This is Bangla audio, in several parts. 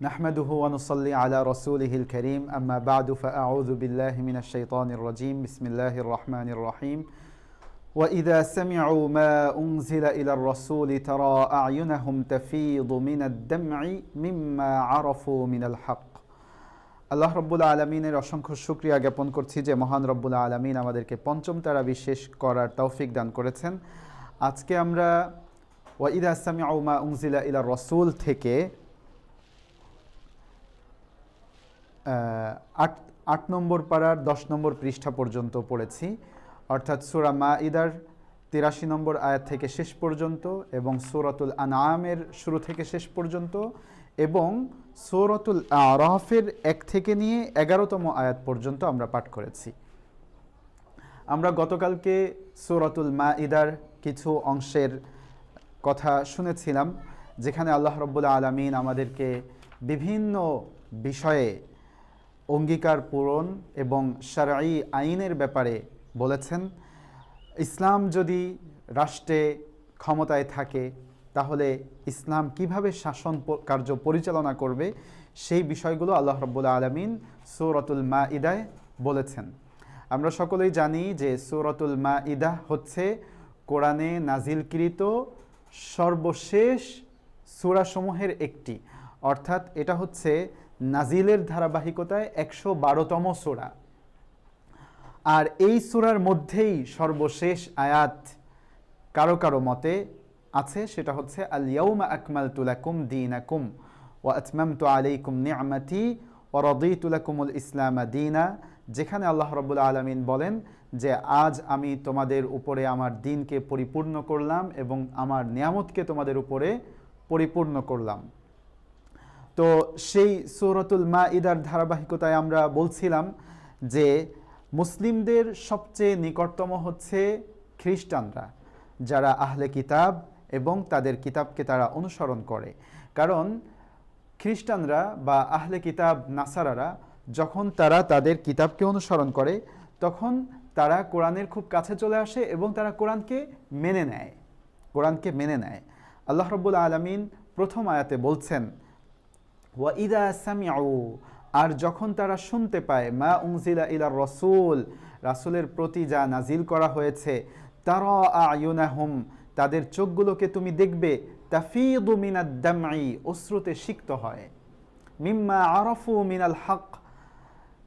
নাহমাদুহু ওয়া নুসাল্লি আলা রাসূলিহিল কারীম আম্মা বা'দু ফাআউযু বিল্লাহি মিনাশ শাইতানির রাজীম বিসমিল্লাহির রাহমানির রাহিম ওয়া ইযা সামি'উ মা উনজিলা ইলার রাসূলি তারা আ'য়ুনাহুম তাফীদু মিনাদ দাম'i মিম্মা আরাফু মিনাল হক। আল্লাহ রাব্বুল আলামিনের অসংখ্য শুকরিয়া জ্ঞাপন করছি যে মহান রব্বুল আলামিন আমাদেরকে পঞ্চম তারা বিশ্বাস করার তৌফিক দান করেছেন। আজকে আমরা ওয়া ইযা সামি'উ মা উনজিলা ইলার রাসূল থেকে ৮ নম্বর পারার ১০ নম্বর পৃষ্ঠা পর্যন্ত পড়েছি, অর্থাৎ সূরা মাঈদার ৮৩ নম্বর আয়াত থেকে শেষ পর্যন্ত এবং সূরাতুল আনআমের শুরু থেকে শেষ পর্যন্ত এবং সূরাতুল আরাফের ১ থেকে নিয়ে ১১তম আয়াত পর্যন্ত আমরা পাঠ করেছি। আমরা গতকালকে সূরাতুল মাঈদার কিছু অংশের কথা শুনেছিলাম, যেখানে আল্লাহ রাব্বুল আলামিন আমাদেরকে বিভিন্ন বিষয়ে অঙ্গীকার পূরণ এবং শারঈ আইনের ব্যাপারে বলেছেন। ইসলাম যদি রাষ্ট্রে ক্ষমতায় থাকে তাহলে ইসলাম কিভাবে শাসন কার্য পরিচালনা করবে সেই বিষয়গুলো আল্লাহ রাব্বুল আলামিন সূরাতুল মাঈদায় বলেছেন। আমরা সকলেই জানি যে সূরাতুল মাঈদা হচ্ছে কোরআনে নাজিলকৃত সর্বশেষ সূরাসমূহের একটি, অর্থাৎ এটা হচ্ছে নাজিলের ধারাবাহিকতায় ১১২তম সূরা। আর এই সূরার মধ্যেই সর্বশেষ আয়াত কারো কারো মতে আছে, সেটা হচ্ছে আল ইয়াউমা আকমালতু লাকুম দীনাকুম ওয়া আতমামতু আলাইকুম নি'মাতি ওয়া রাদিতু লাকুমুল ইসলামা দীনা, যেখানে আল্লাহ রাব্বুল আলামিন বলেন যে আজ আমি তোমাদের উপরে আমার দ্বীনকে পরিপূর্ণ করলাম এবং আমার নিয়ামতকে তোমাদের উপরে পরিপূর্ণ করলাম। তো সেই সূরাতুল মাঈদার ধারাবাহিকতায় আমরা বলছিলাম যে মুসলিমদের সবচেয়ে নিকটতম হচ্ছে খ্রিস্টানরা, যারা আহলে কিতাব এবং তাদের কিতাবকে তারা অনুসরণ করে। কারণ খ্রিস্টানরা বা আহলে কিতাব নাসারারা যখন তারা তাদের কিতাবকে অনুসরণ করে তখন তারা কোরআনের খুব কাছে চলে আসে এবং তারা কোরআনকে মেনে নেয়। আল্লাহ রাব্বুল আলামিন প্রথম আয়াতে বলছেন ওয়া ইযা সামি'উ, আর যখন তারা শুনতে পায় মা উনজিলা ইলার রাসূল, রাসূলের প্রতি যা নাজিল করা হয়েছে, তারা আ'য়ুনাহুম, তাদের চোখগুলোকে তুমি দেখবে তাফীদু মিনাদ দাম'i, অশ্রুতে সিক্ত হয়, মিম্মা আরাফু মিনাল হক,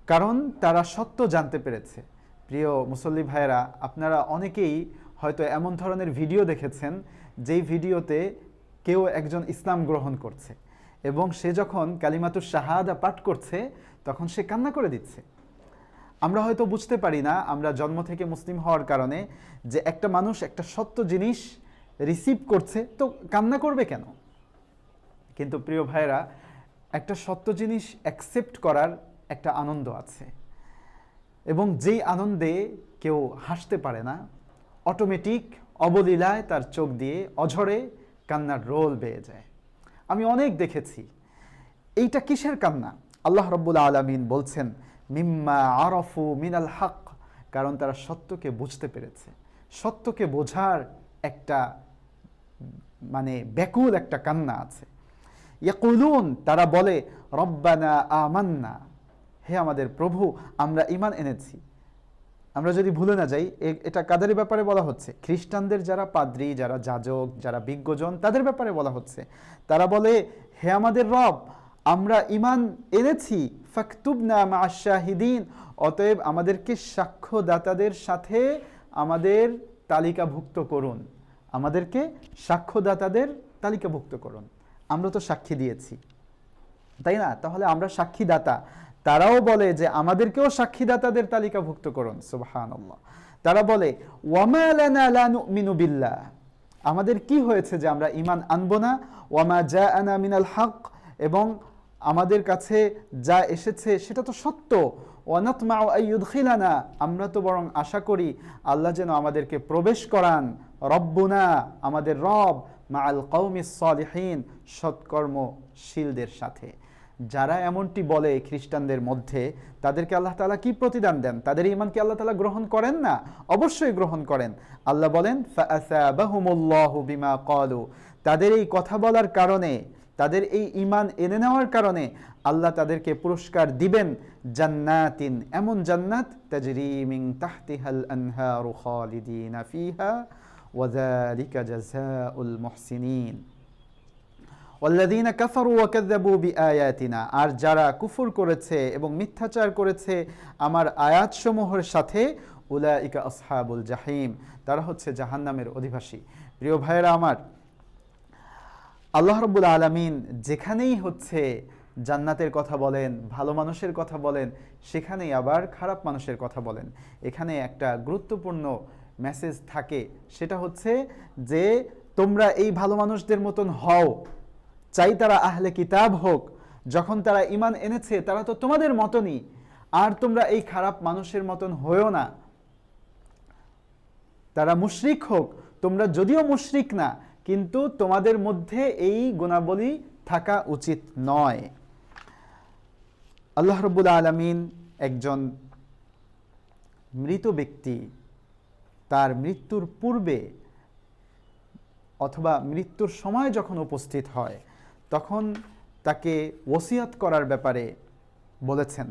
কারণ তারা সত্য জানতে পেরেছে। প্রিয় মুসল্লি ভাইয়েরা, আপনারা অনেকেই হয়তো এমন ধরনের ভিডিও দেখেছেন যেই ভিডিওতে কেউ একজন ইসলাম গ্রহণ করছে এবং সে যখন কালিমাতুশ শাহাদা পাঠ করছে তখন সে কান্না করে দিচ্ছে। আমরা হয়তো বুঝতে পারি না, আমরা জন্ম থেকে মুসলিম হওয়ার কারণে, যে একটা মানুষ একটা সত্য জিনিস রিসিভ করছে তো কান্না করবে কেন। কিন্তু প্রিয় ভাইয়েরা, একটা সত্য জিনিস অ্যাকসেপ্ট করার একটা আনন্দ আছে এবং যেই আনন্দে কেউ হাসতে পারে না, অটোমেটিক অবলীলায় তার চোখ দিয়ে অঝরে কান্নার রোল বেয়ে যায়। আমি অনেক দেখেছি। এইটা কিসের কান্না? আল্লাহ রাব্বুল আলামিন বলছেন মিম্মা আরাফু মিনাল হক, কারণ তারা সত্যকে বুঝতে পেরেছে। সত্যকে বোঝার একটা ব্যাকুল একটা কান্না আছে। ইয়াকুলুন, তারা বলে রব্বানা আমান্না, হে আমাদের প্রভু আমরা ঈমান এনেছি। আমরা যদি ভুলে না যাই, এটা কাদের ব্যাপারে বলা হচ্ছে? খ্রিস্টানদের যারা পাদ্রী, যারা যাজক, যারা বিজ্ঞজন, তাদের ব্যাপারে বলা হচ্ছে। তারা বলে হে আমাদের রব আমরা ঈমান এনেছি, ফাকতুবনা মা'আশ শাহিদিন, অতএব আমাদেরকে সাক্ষ্যদাতাদের সাথে আমাদের তালিকাভুক্ত করুন, আমাদেরকে সাক্ষ্যদাতাদের তালিকাভুক্ত করুন। আমরা তো সাক্ষী দিয়েছি, তাই না? তাহলে আমরা সাক্ষীদাতা। তারাও বলে যে আমাদেরকেও সাক্ষীদাতাদের তালিকাভুক্ত করুন। সুবহানাল্লাহ। তারা বলে ওয়ামা লানা লা নুমিনু বিল্লাহ, আমাদের কি হয়েছে যে আমরা ঈমান আনবো না, ওয়ামা জাআনা মিনাল হক, এবং আমাদের কাছে যা এসেছে সেটা তো সত্য, ওয়া নাতমাউ আইয়ুদখিলানা, আমরা তো বরং আশা করি আল্লাহ যেন আমাদেরকে প্রবেশ করান, রব্বুনা, আমাদের রব, মাআল কওমিস সালিহিন, সৎকর্মশীলদের সাথে। যারা এমনটি বলে খ্রিস্টানদের মধ্যে, তাদেরকে আল্লাহ তাআলা কি প্রতিদান দেন? তাদের ঈমানকে আল্লাহ তাআলা গ্রহণ করেন না? অবশ্যই গ্রহণ করেন। আল্লাহ বলেন ফাআসাবাহুমুল্লাহু বিমা ক্বালু, তাদের এই কথা বলার কারণে তাদের এই ঈমান এনে নেওয়ার কারণে আল্লাহ তাদেরকে পুরস্কার দিবেন জান্নাতিন, এমন জান্নাত তাজরি মিন তাহতিহাল আনহারু খালিদিনা ফিহা ওয়া যালিকা জাযাউল মুহসিনিন। ওয়াল্লাযীনা কাফারু ওয়া কাযযাবু বিআয়াতিনা, আর যারা কুফর করেছে এবং মিথ্যাচার করেছে আমার আয়াতসমূহের সাথে, উলাইকা আসহাবুল জাহিম, তারা হচ্ছে জাহান্নামের অধিবাসী। প্রিয় ভাইয়েরা আমার, আল্লাহ রাব্বুল আলামিন যেখানেই হচ্ছে জান্নাতের কথা বলেন, ভালো মানুষের কথা বলেন, সেখানেই আবার খারাপ মানুষের কথা বলেন। এখানে একটা গুরুত্বপূর্ণ মেসেজ থাকে, সেটা হচ্ছে যে তোমরা এই ভালো মানুষদের মতন হও, চাই তারা আহলে কিতাব হোক, যখন তারা ঈমান এনেছে তারা তো তোমাদের মতনই, আর তোমরা এই খারাপ মানুষের মতন হয়েও না। তারা মুশরিক হোক, তোমরা যদিও মুশরিক না, কিন্তু তোমাদের মধ্যে এই গুণাবলী থাকা উচিত নয়। আল্লাহ রাব্বুল আলামিন একজন মৃত ব্যক্তি তার মৃত্যুর পূর্বে অথবা মৃত্যুর সময় যখন উপস্থিত হয়, তখন তাকে ওসিয়াত করার ব্যাপারে বলেছেন।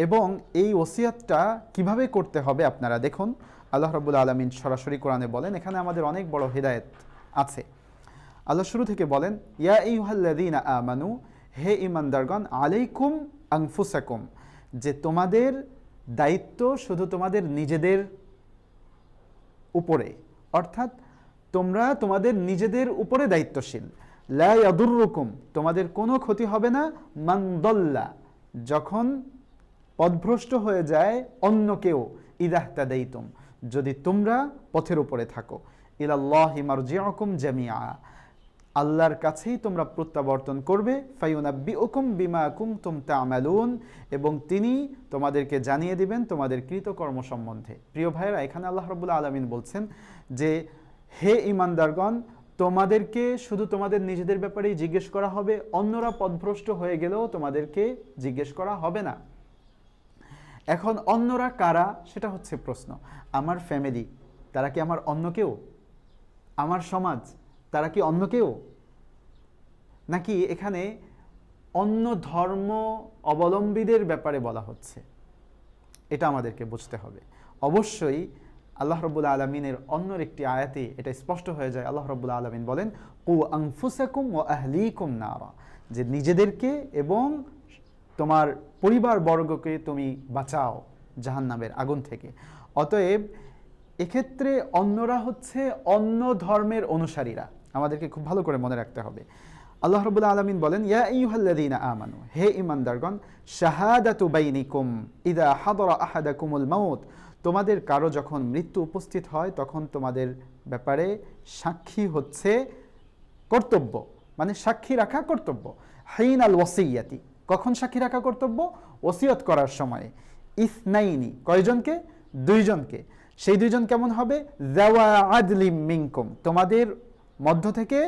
এবং এই ওসিয়াতটা কিভাবে করতে হবে আপনারা দেখুন, আল্লাহ রাব্বুল আলামিন সরাসরি কোরআনে বলেন, এখানে আমাদের অনেক বড় হিদায়াত আছে। আল্লাহ শুরু থেকে বলেন, ইয়া আইয়ুহাল্লাযীনা আমানু, হে ঈমানদারগণ, আলাইকুম আনফুসাকুম, যে তোমাদের দায়িত্ব শুধু তোমাদের নিজেদের উপরে, অর্থাৎ তোমরা তোমাদের নিজেদের উপরে দায়িত্বশীল। লা ইয়াদুররুকুম, তোমাদের কোনো ক্ষতি হবে না, মান দাল্লা, যখন পথভ্রষ্ট হয়ে যায় অন্য কেউ, ইযা ইহতাদাইতুম, যদি তোমরা পথের উপরে থাকো, ইলাল্লাহি মারজিউকুম জামিআ, আল্লাহর কাছেই তোমরা প্রত্যাবর্তন করবে, ফায়ুনাব্বিউকুম বিমা কুনতুম তা'মালুন, এবং তিনি তোমাদেরকে জানিয়ে দিবেন তোমাদের কৃতকর্ম সম্বন্ধে। প্রিয় ভাইয়েরা, এখানে আল্লাহ রাব্বুল আলামিন বলছেন যে হে ঈমানদারগণ, তোমাদেরকে শুধু তোমাদের নিজেদের ব্যাপারেই জিজ্ঞেস করা হবে, অন্যরা পথভ্রষ্ট হয়ে গেলেও তোমাদেরকে জিজ্ঞেস করা হবে না। এখন অন্যরা কারা সেটা হচ্ছে প্রশ্ন। আমার ফ্যামিলি, তারা কি আমার অন্য কেউ? আমার সমাজ, তারা কি অন্য কেউ? নাকি এখানে অন্য ধর্ম অবলম্বীদের ব্যাপারে বলা হচ্ছে? এটা আমাদেরকে বুঝতে হবে। অবশ্যই আল্লাহ রাব্বুল আলামিনের অন্য একটি আয়াতে এটা স্পষ্ট হয়ে যায়। আল্লাহ রাব্বুল আলামিন বলেন, কু আনফুসাকুম ওয়া আহলিকুম নারা, যে নিজেদেরকে এবং তোমার পরিবার বর্গকে তুমি বাঁচাও জাহান্নামের আগুন থেকে। অতএব এক্ষেত্রে অন্যরা হচ্ছে অন্য ধর্মের অনুসারীরা, আমাদেরকে খুব ভালো করে মনে রাখতে হবে। আল্লাহ রাব্বুল আলামিন বলেন, ইয়া আইয়ুহাল্লাযীনা আমানু, হে ঈমানদারগণ, শাহাদাতু বাইনিকুম ইযা হাদারা আহাদাকুমুল মাউত, তোমাদের কারো যখন মৃত্যু উপস্থিত হয় তখন তোমাদের ব্যাপারে সাক্ষী হচ্ছে কর্তব্য, মানে সাক্ষী রাখা কর্তব্য। হাইনাল ওয়াসিয়াতি, কখন সাক্ষী রাখা কর্তব্য? ওসিয়ত করার সময়। ইসনাইনি, কয়জনকে? দুইজনকে। সেই দুইজন কেমন হবে? যাওয়া আদলিম মিনকুম, তোমাদের মধ্য থেকে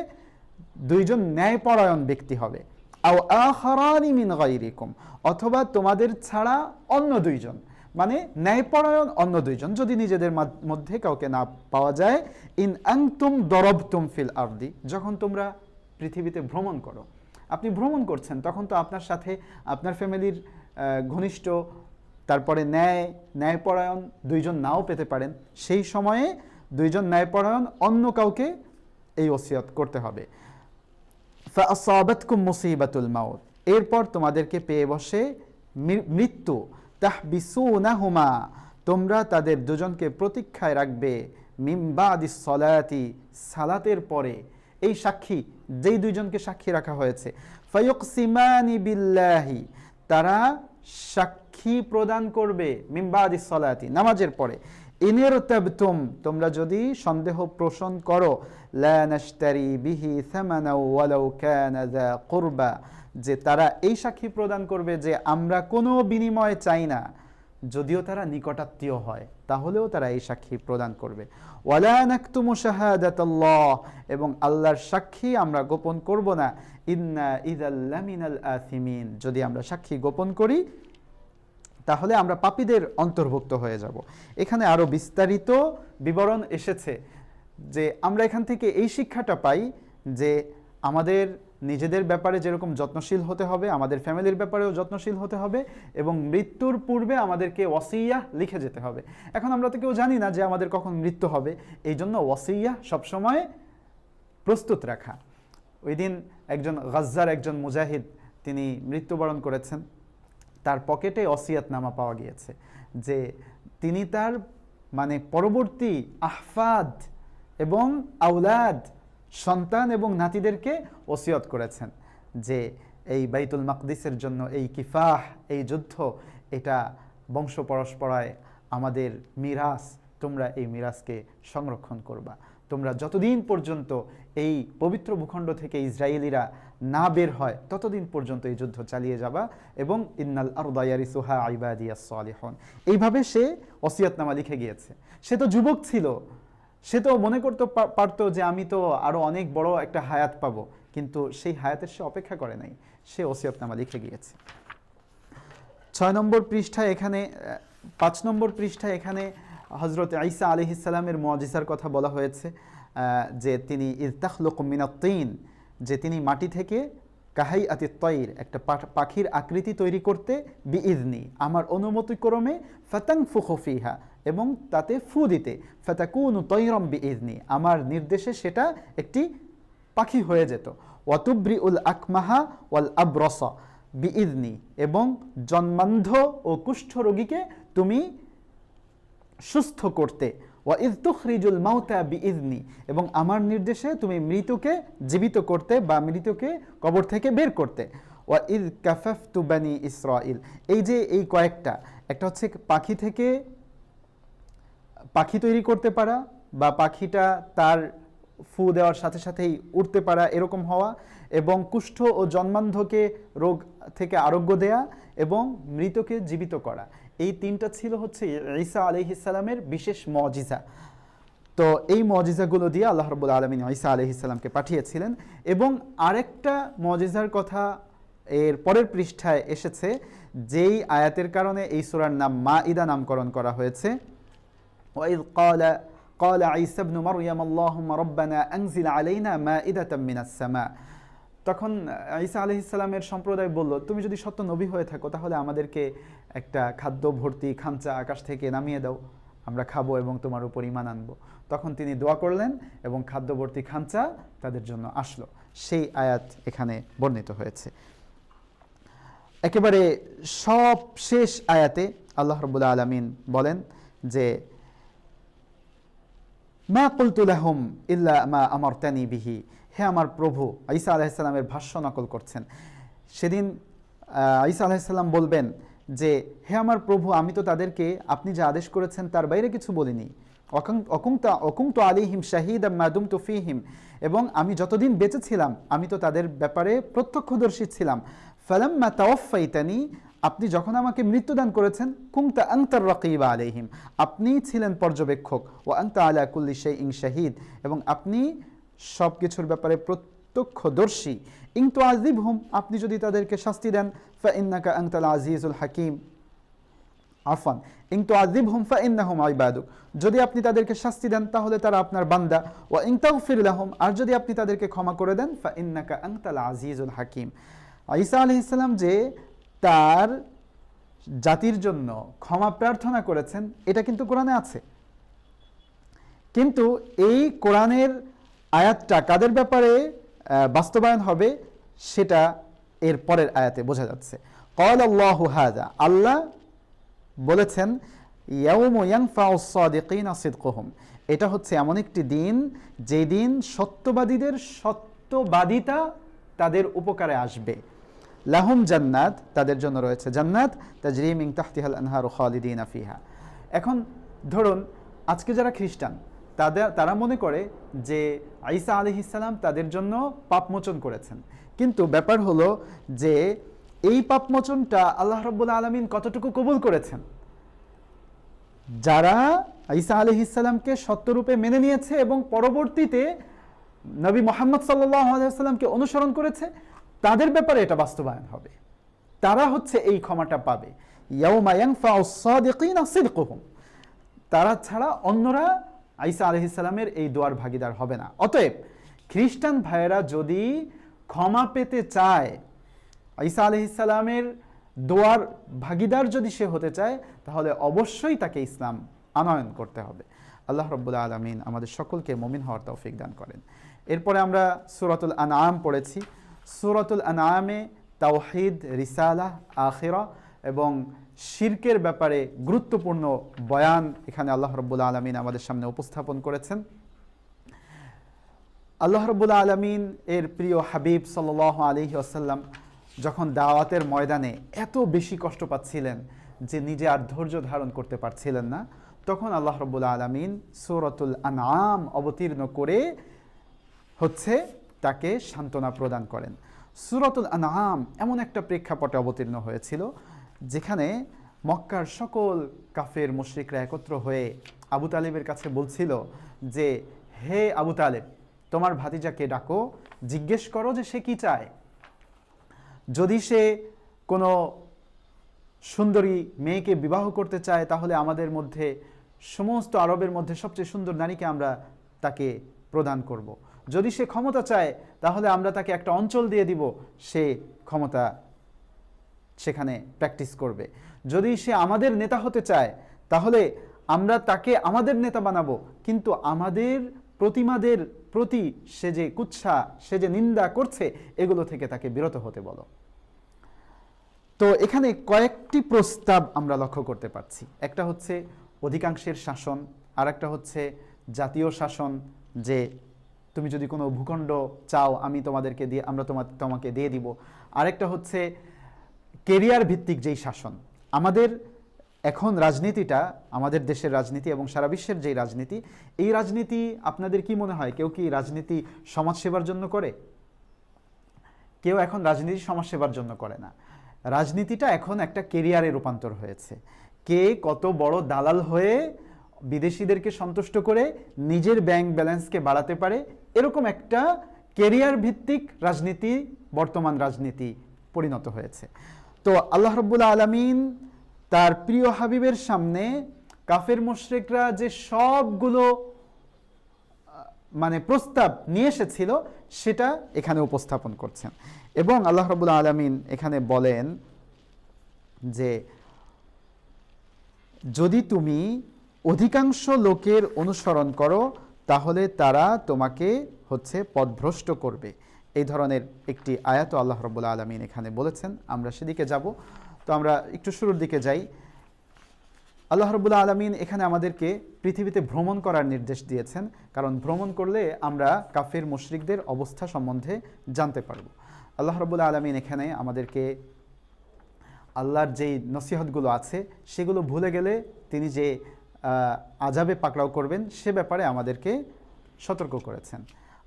দুইজন ন্যায়পরায়ণ ব্যক্তি হবে। আও আখারানি মিন গায়রিকুম, অথবা তোমাদের ছাড়া অন্য দুইজন, মানে ন্যায়পরায়ণ অন্য দুইজন, যদি নিজেদের মধ্যে কাউকে না পাওয়া যায়। ইন আনতুম দরবতুম ফিল আরদি, যখন তোমরা পৃথিবীতে ভ্রমণ করো, আপনি ভ্রমণ করছেন, তখন তো আপনার সাথে আপনার ফ্যামিলির ঘনিষ্ঠ, তারপরে ন্যায়পরায়ণ দুইজন নাও পেতে পারেন। সেই সময়ে দুইজন ন্যায়পরায়ণ অন্য কাউকে এই ওসিয়ত করতে হবে। ফাআসাবাতকুম মুসিবাতুল মাউত, এরপর তোমাদেরকে পেয়ে বসে মৃত্যু। তাহবিসুনাহুমা, তোমরা তাদের দুজনকে প্রতীক্ষায় রাখবে। মিন বাদিস সলাতি, সালাতের পরে। এই সাক্ষী, যেই দুইজনকে সাক্ষী রাখা হয়েছে, ফায়ুকসিমানি বিল্লাহি, তারা সাক্ষী প্রদান করবে মিন বাদিস সলাতি, নামাজের পরে। ইনের তাবতুম, তোমরা যদি সন্দেহ পোষণ করো, লা নাশতারি বিহি সামানা ওয়ালাউ কানা যা কুরবা, যে তারা এই সাক্ষী প্রদান করবে যে আমরা কোনো বিনিময় চাই না, যদিও তারা নিকটাত্মীয় হয়, তাহলেও তারা এই সাক্ষী প্রদান করবে। ওয়ালা নাকতুমু শাহাদাতাল্লাহ, এবং আল্লাহর সাক্ষী আমরা গোপন করব না। ইন্না ইযাল লামিনাল আথিমিন, যদি আমরা সাক্ষী গোপন করি তাহলে আমরা পাপীদের অন্তর্ভুক্ত হয়ে যাব। এখানে আরো বিস্তারিত বিবরণ এসেছে, যে আমরা এখান থেকে এই শিক্ষাটা পাই যে আমাদের নিজেদের ব্যাপারে যেরকম যত্নশীল হতে হবে, আমাদের ফ্যামিলির ব্যাপারেও যত্নশীল হতে হবে, এবং মৃত্যুর পূর্বে আমাদেরকে ওয়াসিয়া লিখে যেতে হবে। এখন আমরা তো কেউ জানি না যে আমাদের কখন মৃত্যু হবে, এই জন্য ওয়াসিয়া সবসময় প্রস্তুত রাখা। ওই দিন একজন গাজ্জার একজন মুজাহিদ তিনি মৃত্যুবরণ করেছেন, তার পকেটে ওসিয়াতনামা পাওয়া গিয়েছে যে তিনি তার মানে পরবর্তী আহফাদ এবং আউলাদ, সন্তান এবং নাতিদেরকে ওসিয়ত করেছেন যে এই বাইতুল মাকদিসের জন্য এই কিফাহ, এই যুদ্ধ, এটা বংশ পরম্পরায় আমাদের মিরাস, তোমরা এই মিরাসকে সংরক্ষণ করবা। তোমরা যতদিন পর্যন্ত এই পবিত্র ভূখণ্ড থেকে ইসরায়েলিরা না বের হয় ততদিন পর্যন্ত এই যুদ্ধ চালিয়ে যাবা, এবং ইন্নাল আরদা ইয়ারিসুহা ইবাদিয়াস সালিহুন। এইভাবে সে ওসিয়তনামা লিখে গিয়েছে। সে তো যুবক ছিল, সে তো মনে করতে পারতো যে আমি তো আরো অনেক বড় একটা হায়াত পাবো, কিন্তু সেই হায়াতের সে অপেক্ষা করে নাই, সে ওসিয়তনামা লিখে গিয়েছে। 6 নম্বর পৃষ্ঠায় এখানে 5 নম্বর পৃষ্ঠায় এখানে হযরত ঈসা আলাইহিস সালামের মুআজিজার কথা বলা হয়েছে, যে তিনি ইয তাখলুকু মিনাত তিন, যে তিনি মাটি থেকে কাহাইয়াতিত তাইর, একটা পাখির আকৃতি তৈরি করতে, বিইজনি, আমার অনুমতিক্রমে, ফাতানফুখু ফিহা, এবং তাতে ফু দিতে, ফাতাকুনু তাইরাম বিইজনি, আমার নির্দেশে সেটা একটি পাখি হয়ে যেত, ওয়াতুবরিউল আকমাহা ওয়াল আবরসা বিইজনি, এবং জন্মান্ধ ও কুষ্ঠ রোগীকে তুমি সুস্থ করতে, ওয়া ইয তুখরিজুল মাউতা বিইজনি, এবং আমার নির্দেশে তুমি মৃতকে জীবিত করতে বা মৃতকে কবর থেকে বের করতে, ওয়া ইয কাফাফতু বানি ইসরাইল। এই যে এই কয়েকটা, একটা হচ্ছে পাখি থেকে পাখি তৈরি করতে পারা, বা পাখিটা তার ফু দেওয়ার সাথে সাথেই উড়তে পারা, এরকম হওয়া, এবং কুষ্ঠ ও জন্মান্ধকে রোগ থেকে আরোগ্য দেয়া, এবং মৃতকে জীবিত করা। এই তিনটা ছিল হচ্ছে ঈসা আলাইহিস সালামের বিশেষ মুআজিজা। তো এই মুআজিজাগুলো দিয়ে আল্লাহ রাব্বুল আলামিন ঈসা আলাইহিস সালামকে পাঠিয়েছিলেন। এবং আরেকটা মুআজিজার কথা এর পরের পৃষ্ঠায় এসেছে, যেই আয়াতের কারণে এই সূরার নাম মাঈদা নামকরণ করা হয়েছে। ওয়াইয ক্বালা ঈসা ইবনু মারইয়াম আল্লাহুম্মা রাব্বানা আনজিল আলাইনা মাঈদাতাম মিনাস সামা। তখন ঈসা আলাইহিস সালামের সম্প্রদায় বলল, তুমি যদি সত্য নবী হয়ে থাকো তাহলে আমাদেরকে একটা খাদ্য ভর্তি খাঞ্চা আকাশ থেকে নামিয়ে দাও, আমরা খাবো এবং তোমার উপর ঈমান আনবো। তখন তিনি দোয়া করলেন এবং খাদ্য ভর্তি খাঞ্চা তাদের জন্য আসলো। সেই আয়াত এখানে বর্ণিত হয়েছে। একেবারে সব শেষ আয়াতে আল্লাহ রাব্বুল আলামিন বলেন যে মা কুলতু লাহুম ইল্লা মা আমারতানি বিহি, হে আমার প্রভু, ঈসা আলাইহিস সালামের ভাষ্য নকল করছেন। সেদিন ঈসা আলাইহিস সালাম বলবেন যে হে আমার প্রভু, আমি তো তাদেরকে আপনি যা আদেশ করেছেন তার বাইরে কিছু বলিনি। অকুংতু আলাইহিম শাহীদাম মা দুমতু ফীহিম, এবং আমি যতদিন বেঁচে ছিলাম আমি তো তাদের ব্যাপারে প্রত্যক্ষদর্শী ছিলাম। ফালাম্মা তাওয়াফাইতানি, আপনি যখন আমাকে মৃত্যুদান করেছেন, কুনতা আনতার রাকিবা আলাইহিম, আপনি ছিলেন পর্যবেক্ষক, ওয়া আনতা আলা কুল্লি শাইইন শাহীদ, এবং আপনি সব কিছুর ব্যাপারে প্রত্যক্ষদর্শী। ইন তুআযিবহুম, আপনি যদি তাদেরকে শাস্তি দেন, ফা ইন্নাকা আনতাল আজিজুল হাকিম, আফান ইন তুআযিবহুম ফা ইন্নাহুম ইবাদুক, যদি আপনি তাদেরকে শাস্তি দেন তাহলে তারা আপনার বান্দা, ওয়া ইন তাগফির লাহুম, আর যদি আপনি তাদেরকে ক্ষমা করে দেন, ফা ইন্নাকা আনতাল আজিজুল হাকিম। ঈসা আলাইহিস সালাম যে তার জাতির জন্য ক্ষমা প্রার্থনা করেছেন, এটা কিন্তু কোরআনে আছে। কিন্তু এই কোরআনের আয়াতটা কাদের ব্যাপারে বাস্তবায়ন হবে সেটা এর পরের আয়াতে বোঝা যাচ্ছে। ক্বালা আল্লাহু হাযা, আল্লাহ বলেছেন, ইয়াউমু ইয়ানফাউস সাদিকিনা সিদকুহুম, এটা হচ্ছে এমন একটি দিন যেই দিন সত্যবাদীদের সত্যবাদিতা তাদের উপকারে আসবে। লাহুম জান্নাত, তাদের জন্য রয়েছে জান্নাত, তাজরি মিন তাহতিহাল আনহারু খালিদিনা ফিহা। এখন ধরুন আজকে যারা খ্রিস্টান তারা মনে করে যে ঈসা আলাইহিস সালাম তাদের জন্য পাপমোচন করেছেন, কিন্তু ব্যাপার হলো যে এই পাপমোচনটা আল্লাহ রাব্বুল আলামিন কতটুকু কবুল করেছেন। যারা ঈসা আলাইহিস সালামকে সত্যরূপে মেনে নিয়েছে এবং পরবর্তীতে নবী মুহাম্মদ সাল্লাল্লাহু আলাইহি ওয়াসাল্লামকে অনুসরণ করেছে, তাদের ব্যাপারে এটা বাস্তবায়ন হবে, তারা হচ্ছে এই ক্ষমাটা পাবে। ইয়াউমা ইয়ানফাউস সাদিকিনা সিদকুহুম, তারা ছাড়া অন্যরা ঈসা আলাইহিস সালামের এই দোয়ার ভাগীদার হবে না। অতএব খ্রিস্টান ভাইয়েরা যদি ক্ষমা পেতে চায়, ঈসা আলাইহিস সালামের দোয়ার ভাগীদার যদি সে হতে চায়, তাহলে অবশ্যই তাকে ইসলাম আনয়ন করতে হবে। আল্লাহ রাব্বুল আলামিন আমাদের সকলকে মুমিন হওয়ার তৌফিক দান করেন। এরপরে আমরা সূরাতুল আনআম পড়েছি। সূরাতুল আনআমে তাওহীদ, রিসালাহ, আখিরা এবং শিরকের ব্যাপারে গুরুত্বপূর্ণ বয়ান এখানে আল্লাহ রাব্বুল আলামিন আমাদের সামনে উপস্থাপন করেছেন। আল্লাহ রাব্বুল আলামিন এর প্রিয় হাবিব সাল্লাল্লাহু আলাইহি ওয়াসাল্লাম যখন দাওয়াতের ময়দানে এত বেশি কষ্ট পাচ্ছিলেন যে নিজে আর ধৈর্য ধারণ করতে পারছিলেন না, তখন আল্লাহ রাব্বুল আলামিন সূরাতুল আনআম অবতীর্ণ করে তাকে সান্ত্বনা প্রদান করেন। সূরাতুল আনআম এমন একটা প্রেক্ষাপটে অবতীর্ণ হয়েছিল যেখানে মক্কার সকল কাফের মুশরিকরা একত্র হয়ে আবু তালেবের কাছে বলছিল যে, হে আবু তালেব, তোমার ভাতিজাকে ডাকো, জিজ্ঞেস করো যে সে কি চায়। যদি সে কোনো সুন্দরী মেয়েকে বিবাহ করতে চায়, তাহলে আমাদের মধ্যে সমস্ত আরবের মধ্যে সবচেয়ে সুন্দর নারীকে আমরা তাকে প্রদান করব। যদি সে ক্ষমতা চায়, তাহলে আমরা তাকে একটা অঞ্চল দিয়ে দিব, সে ক্ষমতা সেখানে প্র্যাকটিস করবে। যদি সে আমাদের নেতা হতে চায়, তাহলে আমরা তাকে আমাদের নেতা বানাবো, কিন্তু আমাদের প্রতিমাদের প্রতি সে যে কুৎসা, সে যে নিন্দা করছে, এগুলো থেকে তাকে বিরত হতে বলো। তো এখানে কয়েকটি প্রস্তাব আমরা লক্ষ্য করতে পারছি। একটা হচ্ছে অধিকাংশের শাসন, আর একটা হচ্ছে জাতীয় শাসন, যে তুমি যদি কোনো ভূখণ্ড চাও আমরা তোমাকে দিয়ে দিব। আরেকটা হচ্ছে কেরিয়ার ভিত্তিক যেই শাসন। আমাদের এখন রাজনীতিটা, আমাদের দেশের রাজনীতি এবং সারা বিশ্বের যেই রাজনীতি, এই রাজনীতি আপনাদের কি মনে হয় কেউ কি রাজনীতি সমাজসেবার জন্য করে? কেউ এখন রাজনীতি সমাজসেবার জন্য করে না। রাজনীতিটা এখন একটা কেরিয়ারে রূপান্তর হয়েছে। কে কত বড় দালাল হয়ে বিদেশিদেরকে সন্তুষ্ট করে নিজের ব্যাংক ব্যালেন্সকে বাড়াতে পারে, এরকম একটা কেরিয়ার ভিত্তিক রাজনীতি বর্তমান রাজনীতি পরিণত হয়েছে। তো আল্লাহ রাব্বুল আলামিন তার প্রিয় হাবিবের সামনে কাফের মুশরিকরা যে সবগুলো প্রস্তাব নিয়ে এসেছিল, সেটা এখানে উপস্থাপন করছেন। এবং আল্লাহ রাব্বুল আলামিন এখানে বলেন যে, যদি তুমি অধিকাংশ লোকের অনুসরণ করো, তাহলে তারা তোমাকে পথভ্রষ্ট করবে। এই ধরনের একটি আয়াত আল্লাহ রাব্বুল আলামিন এখানে বলেছেন। আমরা সেদিকে যাব। তো আমরা একটু শুরুর দিকে যাই। আল্লাহ রাব্বুল আলামিন এখানে আমাদেরকে পৃথিবীতে ভ্রমণ করার নির্দেশ দিয়েছেন, কারণ ভ্রমণ করলে আমরা কাফের মুশরিকদের অবস্থা সম্বন্ধে জানতে পারব। আল্লাহ রাব্বুল আলামিন এখানে আমাদেরকে আল্লাহর যেই নসিহতগুলো আছে সেগুলো ভুলে গেলে তিনি যে আযাবে পাকড়াও করবেন, সে ব্যাপারে আমাদেরকে সতর্ক করেছেন।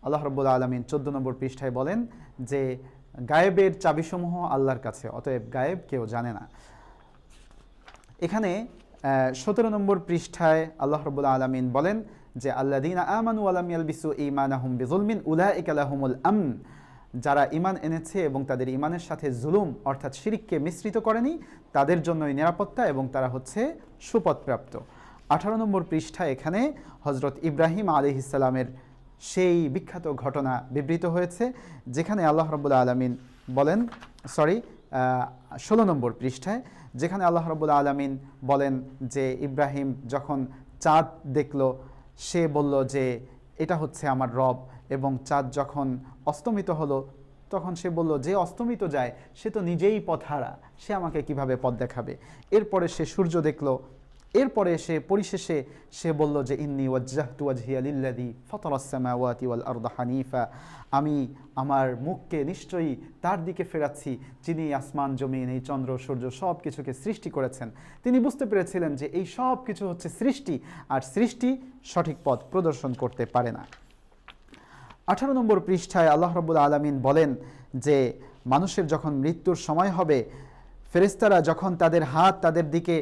আল্লাহ রাব্বুল আলামিন 14 নম্বর পৃষ্ঠায় বলেন যে, গায়েবের চাবিসমূহ আল্লাহর কাছে, অতএব গায়েব কেউ জানে না। এখানে 17 নম্বর পৃষ্ঠায় আল্লাহ রাব্বুল আলামিন বলেন যে, আল্লাযীনা আমানু ওয়া লাম ইয়ালবিসু ঈমানাহুম বিযুলমিন উলাইকা লাহুমুল আমন, যারা ঈমান এনেছে এবং তাদের ঈমানের সাথে জুলুম অর্থাৎ শিরককে মিশ্রিত করেনি, তাদের জন্যই নিরাপত্তা এবং তারা সুপথপ্রাপ্ত। 18 নম্বর পৃষ্ঠায় এখানে হযরত ইব্রাহিম আলাইহিস সালামের সেই বিখ্যাত ঘটনা বিবৃত হয়েছে, যেখানে আল্লাহ রাব্বুল আলামিন বলেন, 16 নম্বর পৃষ্ঠায়, যেখানে আল্লাহ রাব্বুল আলামিন বলেন যে, ইব্রাহিম যখন চাঁদ দেখল, সে বলল যে এটা আমার রব, এবং চাঁদ যখন অস্তমিত হলো, তখন সে বলল, যে অস্তমিত যায় সে তো নিজেই পথহারা, সে আমাকে কিভাবে পথ দেখাবে। এরপরে সে সূর্য দেখল, এরপরে পরিশেষে সে বলল যে, ইন্নী ওয়াজ্জাহতু ওয়াজহিয়া লিল্লাযী ফাতারাস সামাওয়াতি ওয়াল আরদা হানিফা, আমি আমার মুখকে নিশ্চয়ই তার দিকে ফেরাচ্ছি যিনি আসমান জমিন, এই চন্দ্র সূর্য সব কিছুকে সৃষ্টি করেছেন। তিনি বুঝতে পেরেছিলেন যে এই সব কিছু সৃষ্টি, আর সৃষ্টি সঠিক পথ প্রদর্শন করতে পারে না। 18 নম্বর পৃষ্ঠায় আল্লাহ রাব্বুল আলামিন বলেন যে, মানুষের যখন মৃত্যুর সময় হবে, ফেরেশতারা যখন তাদের হাত তাদের দিকে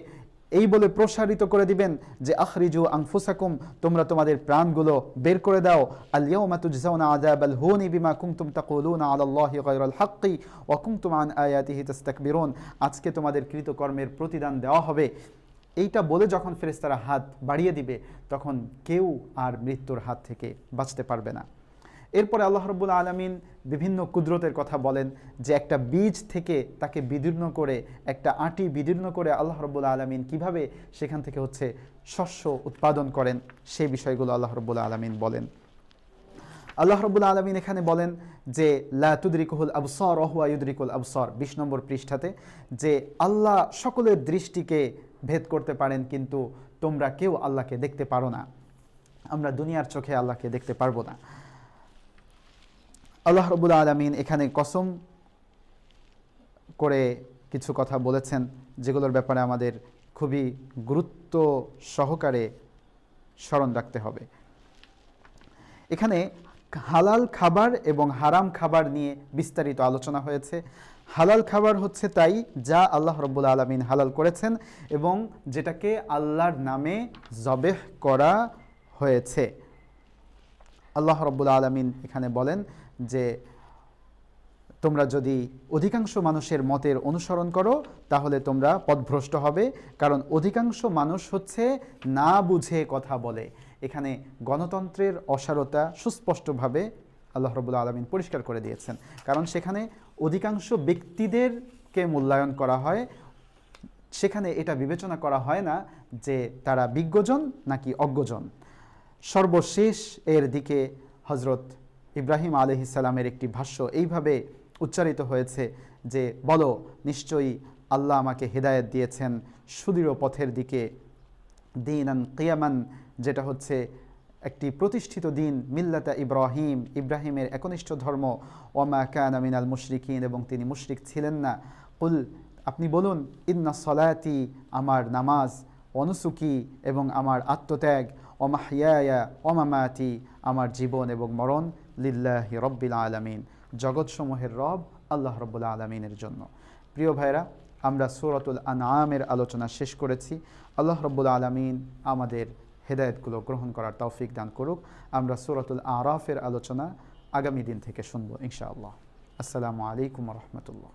এই বলে প্রসারিত করে দিবেন যে, আখরিজু আনফুসাকুম, তোমরা তোমাদের প্রাণগুলো বের করে দাও, আল ইয়াউমা তুজজাউনা আযাবাল হুনি বিমা কুনতুম তাকুলুনা আলাল্লাহি গায়রাল হাক্কি ওয়া কুনতুম আন আয়াতিহি তাস্তাকবিরুন, আজকে তোমাদের কৃতকর্মের প্রতিদান দেওয়া হবে। এইটা বলে যখন ফেরেশতারা হাত বাড়িয়ে দিবে, তখন কেউ আর মৃত্যুর হাত থেকে বাঁচতে পারবে না। এরপরে আল্লাহ রাব্বুল আলামিন বিভিন্ন কুদরতের কথা বলেন, যে একটা বীজ থেকে তাকে বিদীর্ণ করে, একটা আঁটি বিদীর্ণ করে আল্লাহ রাব্বুল আলামিন কিভাবে সেখান থেকে হচ্ছে শস্য উৎপাদন করেন, সেই বিষয়গুলো আল্লাহ রাব্বুল আলামিন বলেন। আল্লাহ রাব্বুল আলামিন এখানে বলেন যে লা তুদরিকুহুল আবসার ওয়া হুয়া ইউদরিকুল আবসার, 20 নম্বর পৃষ্ঠাতে, যে আল্লাহ সকলের দৃষ্টিকে ভেদ করতে পারেন, কিন্তু তোমরা কেউ আল্লাহকে দেখতে পারো না। আমরা দুনিয়ার চোখে আল্লাহকে দেখতে পারবো না। আল্লাহ রাব্বুল আলামিন এখানে কসম করে কিছু কথা বলেছেন, যেগুলোর ব্যাপারে আমাদের খুবই গুরুত্ব সহকারে স্মরণ রাখতে হবে। এখানে হালাল খাবার এবং হারাম খাবার নিয়ে বিস্তারিত আলোচনা হয়েছে। হালাল খাবার হচ্ছে তাই যা আল্লাহ রাব্বুল আলামিন হালাল করেছেন এবং যেটাকে আল্লাহর নামে জবেহ করা হয়েছে। আল্লাহ রাব্বুল আলামিন এখানে বলেন যে তোমরা যদি অধিকাংশ মানুষের মতের অনুসরণ করো তাহলে তোমরা পথভ্রষ্ট হবে, কারণ অধিকাংশ মানুষ হচ্ছে না বুঝে কথা বলে। এখানে গণতন্ত্রের অসারতা সুস্পষ্টভাবে আল্লাহ রাব্বুল আলামিন পরিষ্কার করে দিয়েছেন, কারণ সেখানে অধিকাংশ ব্যক্তিদেরকে মূল্যায়ন করা হয়, সেখানে এটা বিবেচনা করা হয় না যে তারা বিজ্ঞজন নাকি অজ্ঞজন। সর্বশেষ এর দিকে হজরত ইব্রাহিম আলাইহিস সালামের একটি ভাষ্য এইভাবে উচ্চারিত হয়েছে যে বলো, নিশ্চয়ই আল্লাহ আমাকে হেদায়েত দিয়েছেন সুদৃঢ় পথের দিকে, দীনান কিয়ামান, যেটা হচ্ছে একটি প্রতিষ্ঠিত দিন, মিল্লাতা ইব্রাহিম, ইব্রাহিমের একনিষ্ঠ ধর্ম, ওমা কানা মিনাল মুশরিকিন, এবং তিনি মুশরিক ছিলেন না। কুল, আপনি বলুন, ইন্না সলাতি, আমার নামাজ, অনুসুকি, এবং আমার আত্মত্যাগ, ওমাহিয়ায়া ওমামাতি, আমার জীবন এবং মরণ, লিল্লাহি রব্বিল আলামিন, জগৎসমূহের রব আল্লাহ রব্বুল আলামিনের জন্য। প্রিয় ভাইরা, আমরা সূরাতুল আনআমের আলোচনা শেষ করেছি। আল্লাহ রব্বুল আলামিন আমাদের হেদায়েতগুলো গ্রহণ করার তৌফিক দান করুক। আমরা সূরাতুল আরাফের আলোচনা আগামী দিন থেকে শুনবো ইনশাআল্লাহ। আসসালামু আলাইকুম ওয়া রাহমাতুল্লাহ।